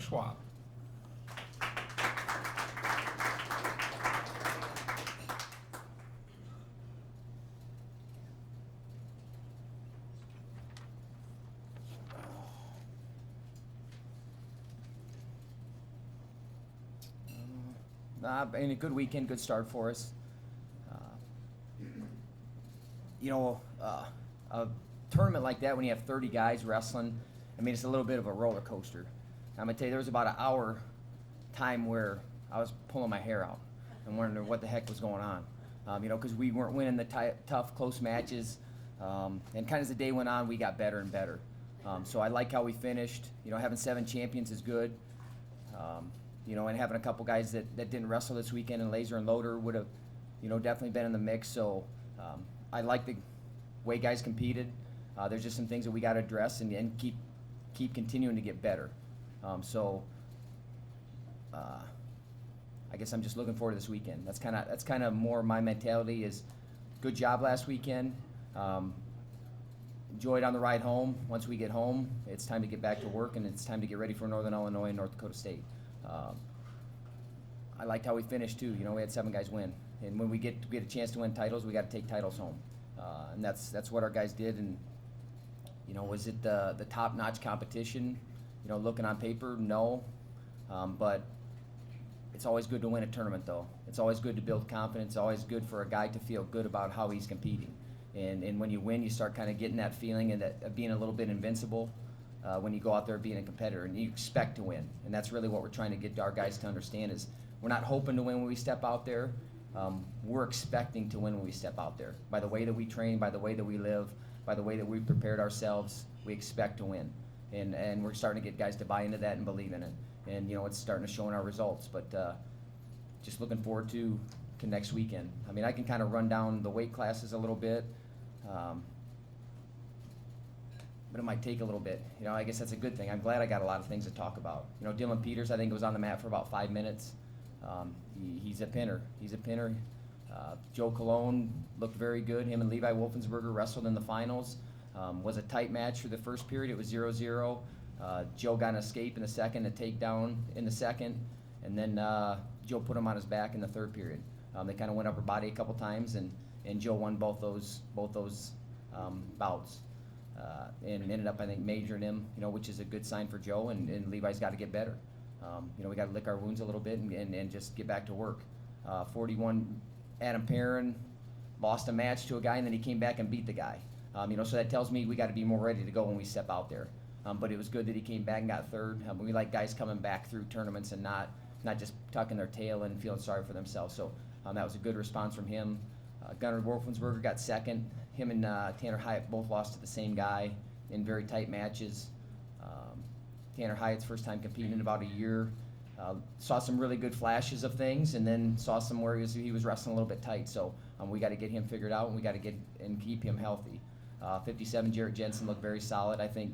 Schwab. And a good weekend, good start for us. A tournament like that when you have 30 guys wrestling, I mean, it's a little bit of a roller coaster. I'm gonna tell you, there was about an hour time where I was pulling my hair out and wondering what the heck was going on. Because we weren't winning the tough, close matches. And kind of as the day went on, we got better and better. So I like how we finished. Having 7 champions is good. And having a couple guys that didn't wrestle this weekend, and Laser and Loader would have, definitely been in the mix. So I like the way guys competed. There's just some things that we got to address and keep continuing to get better. I guess I'm just looking forward to this weekend. That's kind of more my mentality. Is good job last weekend. Enjoyed on the ride home. Once we get home, it's time to get back to work, and it's time to get ready for Northern Illinois and North Dakota State. I liked how we finished too. We had 7 guys win, and when we get a chance to win titles, we got to take titles home, and that's what our guys did. And was it the top-notch competition? Looking on paper, no, but it's always good to win a tournament, though. It's always good to build confidence. It's always good for a guy to feel good about how he's competing, and when you win, you start kind of getting that feeling of being a little bit invincible. When you go out there being a competitor and you expect to win. And that's really what we're trying to get our guys to understand is we're not hoping to win when we step out there. We're expecting to win when we step out there. By the way that we train, by the way that we live, by the way that we've prepared ourselves, we expect to win. And we're starting to get guys to buy into that and believe in it. And, it's starting to show in our results. But just looking forward to next weekend. I mean, I can kind of run down the weight classes a little bit. But it might take a little bit. I guess that's a good thing. I'm glad I got a lot of things to talk about. Dylan Peters, I think, was on the mat for about 5 minutes. He's a pinner. Joe Cologne looked very good. Him and Levi Wolfensberger wrestled in the finals. Was a tight match for the first period. It was 0-0. Joe got an escape in the second, a takedown in the second, and then Joe put him on his back in the third period. They kind of went upper body a couple times, and Joe won both those bouts. And ended up, I think, majoring him, which is a good sign for Joe, and Levi's got to get better. We got to lick our wounds a little bit and just get back to work. 41, Adam Perrin lost a match to a guy, and then he came back and beat the guy. So that tells me we got to be more ready to go when we step out there. But it was good that he came back and got third. We like guys coming back through tournaments and not just tucking their tail and feeling sorry for themselves. So that was a good response from him. Gunnar Wolfensberger got second. Him and Tanner Hyatt both lost to the same guy in very tight matches. Tanner Hyatt's first time competing in about a year. Saw some really good flashes of things, and then saw some where he was wrestling a little bit tight. So we got to get him figured out, and we got to get and keep him healthy. 57, Jarrett Jensen looked very solid. I think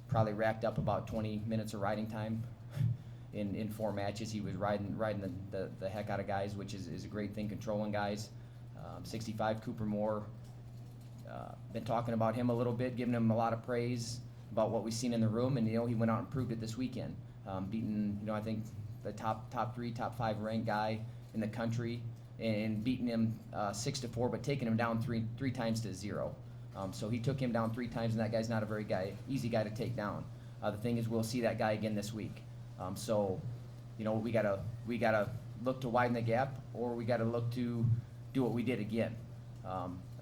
probably racked up about 20 minutes of riding time in 4 matches. He was riding the heck out of guys, which is a great thing, controlling guys. 65, Cooper Moore. Been talking about him a little bit, giving him a lot of praise about what we've seen in the room, and he went out and proved it this weekend, beating I think the top 3, top 5 ranked guy in the country, and beating him 6-4, but taking him down three times to 0. So he took him down 3 times, and that guy's not a very easy guy to take down. The thing is, we'll see that guy again this week. We gotta look to widen the gap, or we gotta look to do what we did again.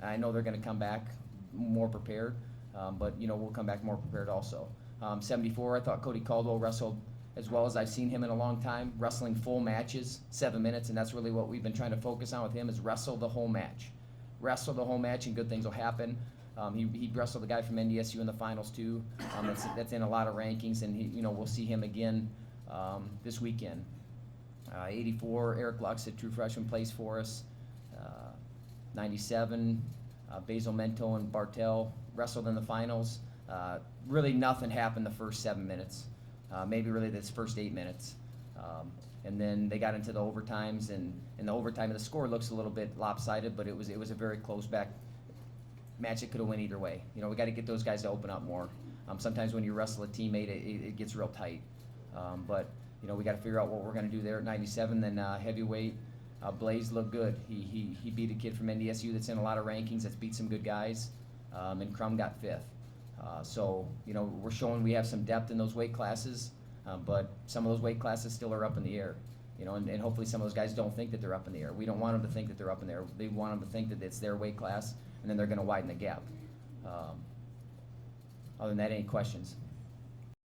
I know they're going to come back more prepared, but we'll come back more prepared also. 74, I thought Cody Caldwell wrestled as well as I've seen him in a long time, wrestling full matches, 7 minutes, and that's really what we've been trying to focus on with him is wrestle the whole match. Wrestle the whole match, and good things will happen. He wrestled the guy from NDSU in the finals too. That's in a lot of rankings, and we'll see him again this weekend. 84, Eric Lux, a true freshman, plays for us. 97, Basil Mento and Bartel wrestled in the finals. Really nothing happened the first 7 minutes, maybe really this first 8 minutes. And then they got into the overtimes, and in the overtime, the score looks a little bit lopsided, but it was a very close back match. It could have went either way. We got to get those guys to open up more. Sometimes when you wrestle a teammate, it gets real tight. But we got to figure out what we're going to do there at 97. Then heavyweight, Blaze looked good. He beat a kid from NDSU that's in a lot of rankings, that's beat some good guys, and Crum got 5th. So we're showing we have some depth in those weight classes, but some of those weight classes still are up in the air. And hopefully some of those guys don't think that they're up in the air. We don't want them to think that they're up in the air. They want them to think that it's their weight class, and then they're going to widen the gap. Other than that, any questions?